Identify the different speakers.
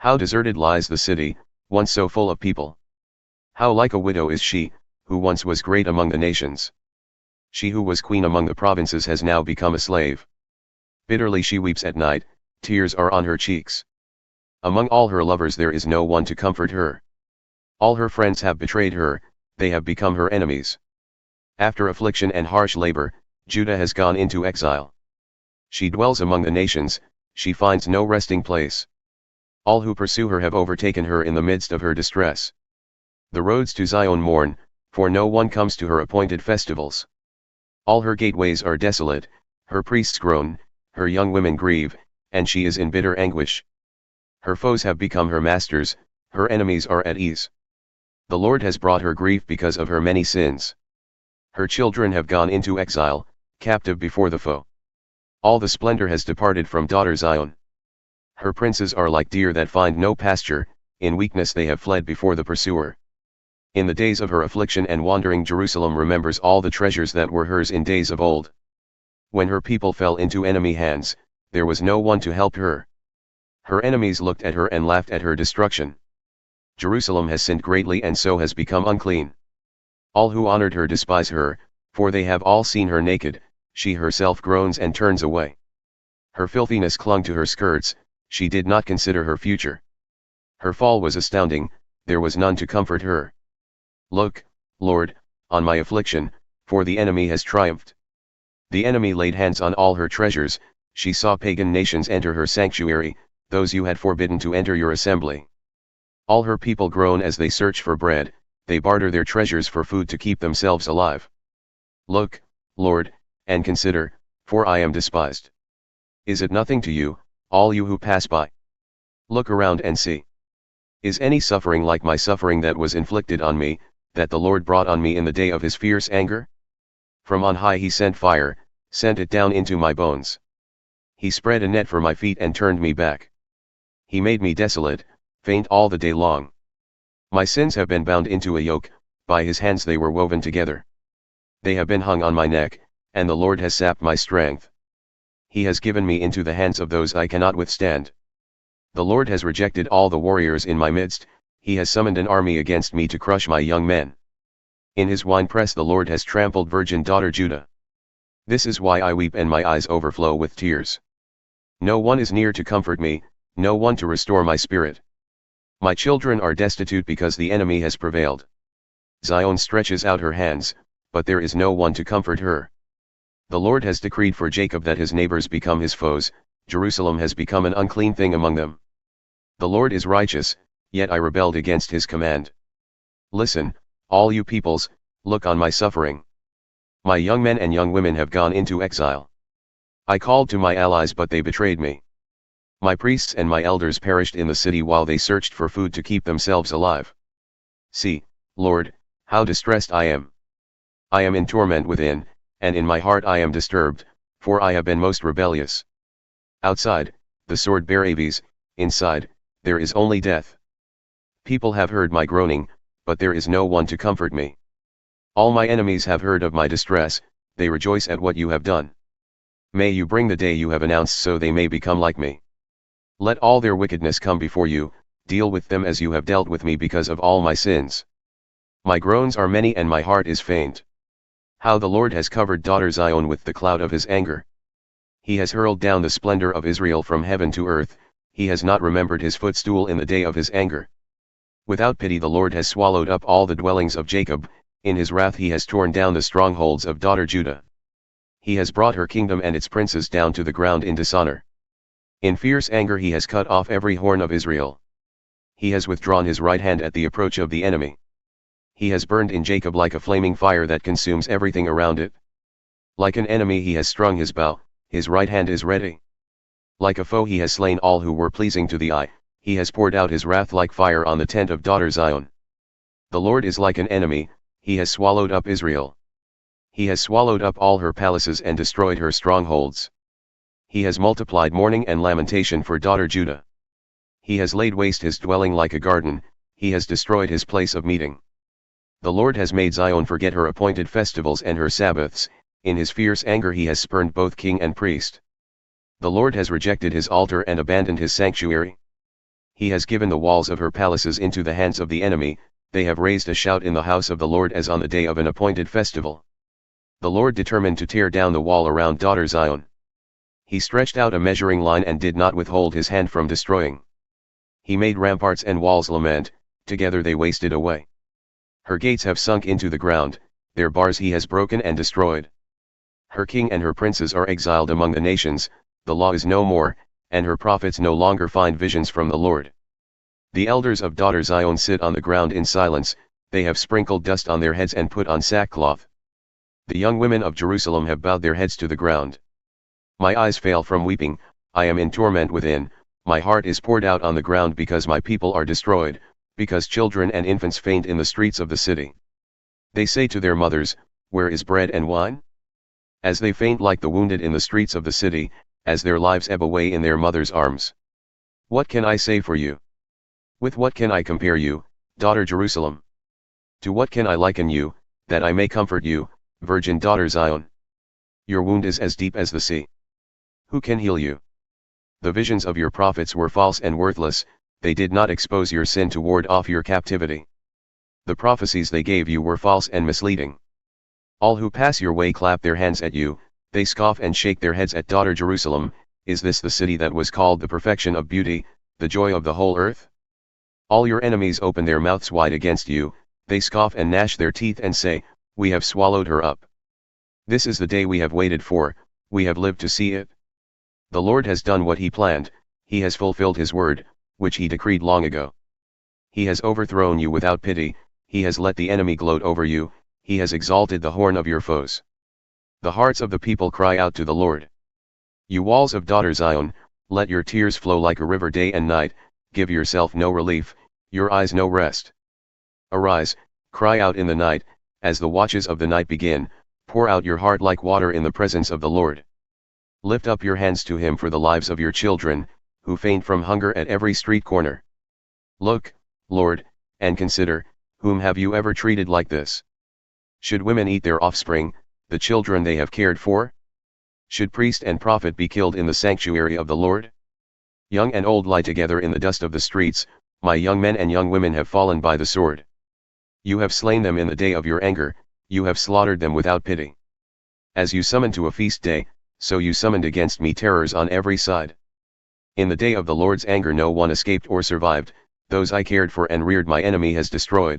Speaker 1: How deserted lies the city, once so full of people. How like a widow is she, who once was great among the nations. She who was queen among the provinces has now become a slave. Bitterly she weeps at night, tears are on her cheeks. Among all her lovers there is no one to comfort her. All her friends have betrayed her, they have become her enemies. After affliction and harsh labor, Judah has gone into exile. She dwells among the nations, she finds no resting place. All who pursue her have overtaken her in the midst of her distress. The roads to Zion mourn, for no one comes to her appointed festivals. All her gateways are desolate, her priests groan, her young women grieve, and she is in bitter anguish. Her foes have become her masters, her enemies are at ease. The Lord has brought her grief because of her many sins. Her children have gone into exile, captive before the foe. All the splendor has departed from daughter Zion. Her princes are like deer that find no pasture, in weakness they have fled before the pursuer. In the days of her affliction and wandering Jerusalem remembers all the treasures that were hers in days of old. When her people fell into enemy hands, there was no one to help her. Her enemies looked at her and laughed at her destruction. Jerusalem has sinned greatly and so has become unclean. All who honored her despise her, for they have all seen her naked, she herself groans and turns away. Her filthiness clung to her skirts, she did not consider her future. Her fall was astounding, there was none to comfort her. Look, Lord, on my affliction, for the enemy has triumphed. The enemy laid hands on all her treasures, she saw pagan nations enter her sanctuary, those you had forbidden to enter your assembly. All her people groan as they search for bread, they barter their treasures for food to keep themselves alive. Look, Lord, and consider, for I am despised. Is it nothing to you, all you who pass by? Look around and see. Is any suffering like my suffering that was inflicted on me, that the Lord brought on me in the day of his fierce anger? From on high he sent fire, sent it down into my bones. He spread a net for my feet and turned me back. He made me desolate, faint all the day long. My sins have been bound into a yoke, by his hands they were woven together. They have been hung on my neck, and the Lord has sapped my strength. He has given me into the hands of those I cannot withstand. The Lord has rejected all the warriors in my midst, he has summoned an army against me to crush my young men. In his winepress the Lord has trampled virgin daughter Judah. This is why I weep and my eyes overflow with tears. No one is near to comfort me, no one to restore my spirit. My children are destitute because the enemy has prevailed. Zion stretches out her hands, but there is no one to comfort her. The Lord has decreed for Jacob that his neighbors become his foes, Jerusalem has become an unclean thing among them. The Lord is righteous, yet I rebelled against his command. Listen, all you peoples, look on my suffering. My young men and young women have gone into exile. I called to my allies but they betrayed me. My priests and my elders perished in the city while they searched for food to keep themselves alive. See, Lord, how distressed I am. I am in torment within, and in my heart I am disturbed, for I have been most rebellious. Outside, the sword bereaves, inside, there is only death. People have heard my groaning, but there is no one to comfort me. All my enemies have heard of my distress, they rejoice at what you have done. May you bring the day you have announced so they may become like me. Let all their wickedness come before you, deal with them as you have dealt with me because of all my sins. My groans are many and my heart is faint. How the Lord has covered daughter Zion with the cloud of his anger. He has hurled down the splendor of Israel from heaven to earth, he has not remembered his footstool in the day of his anger. Without pity the Lord has swallowed up all the dwellings of Jacob, in his wrath he has torn down the strongholds of daughter Judah. He has brought her kingdom and its princes down to the ground in dishonor. In fierce anger he has cut off every horn of Israel. He has withdrawn his right hand at the approach of the enemy. He has burned in Jacob like a flaming fire that consumes everything around it. Like an enemy he has strung his bow, his right hand is ready. Like a foe he has slain all who were pleasing to the eye, he has poured out his wrath like fire on the tent of daughter Zion. The Lord is like an enemy, he has swallowed up Israel. He has swallowed up all her palaces and destroyed her strongholds. He has multiplied mourning and lamentation for daughter Judah. He has laid waste his dwelling like a garden, he has destroyed his place of meeting. The Lord has made Zion forget her appointed festivals and her Sabbaths, in his fierce anger he has spurned both king and priest. The Lord has rejected his altar and abandoned his sanctuary. He has given the walls of her palaces into the hands of the enemy, they have raised a shout in the house of the Lord as on the day of an appointed festival. The Lord determined to tear down the wall around daughter Zion. He stretched out a measuring line and did not withhold his hand from destroying. He made ramparts and walls lament, together they wasted away. Her gates have sunk into the ground, their bars he has broken and destroyed. Her king and her princes are exiled among the nations, the law is no more, and her prophets no longer find visions from the Lord. The elders of daughter Zion sit on the ground in silence, they have sprinkled dust on their heads and put on sackcloth. The young women of Jerusalem have bowed their heads to the ground. My eyes fail from weeping, I am in torment within, my heart is poured out on the ground because my people are destroyed, because children and infants faint in the streets of the city. They say to their mothers, where is bread and wine? As they faint like the wounded in the streets of the city, as their lives ebb away in their mother's arms. What can I say for you? With what can I compare you, daughter Jerusalem? To what can I liken you, that I may comfort you, virgin daughter Zion? Your wound is as deep as the sea. Who can heal you? The visions of your prophets were false and worthless, they did not expose your sin to ward off your captivity. The prophecies they gave you were false and misleading. All who pass your way clap their hands at you, they scoff and shake their heads at daughter Jerusalem. Is this the city that was called the perfection of beauty, the joy of the whole earth? All your enemies open their mouths wide against you, they scoff and gnash their teeth and say, we have swallowed her up. This is the day we have waited for, we have lived to see it. The Lord has done what he planned, he has fulfilled his word, which he decreed long ago. He has overthrown you without pity, he has let the enemy gloat over you, he has exalted the horn of your foes. The hearts of the people cry out to the Lord. You walls of daughter Zion, let your tears flow like a river day and night, give yourself no relief, your eyes no rest. Arise, cry out in the night, as the watches of the night begin, pour out your heart like water in the presence of the Lord. Lift up your hands to him for the lives of your children, who faint from hunger at every street corner. Look, Lord, and consider, whom have you ever treated like this? Should women eat their offspring, the children they have cared for? Should priest and prophet be killed in the sanctuary of the Lord? Young and old lie together in the dust of the streets, my young men and young women have fallen by the sword. You have slain them in the day of your anger, you have slaughtered them without pity. As you summoned to a feast day, so you summoned against me terrors on every side. In the day of the Lord's anger no one escaped or survived, those I cared for and reared my enemy has destroyed.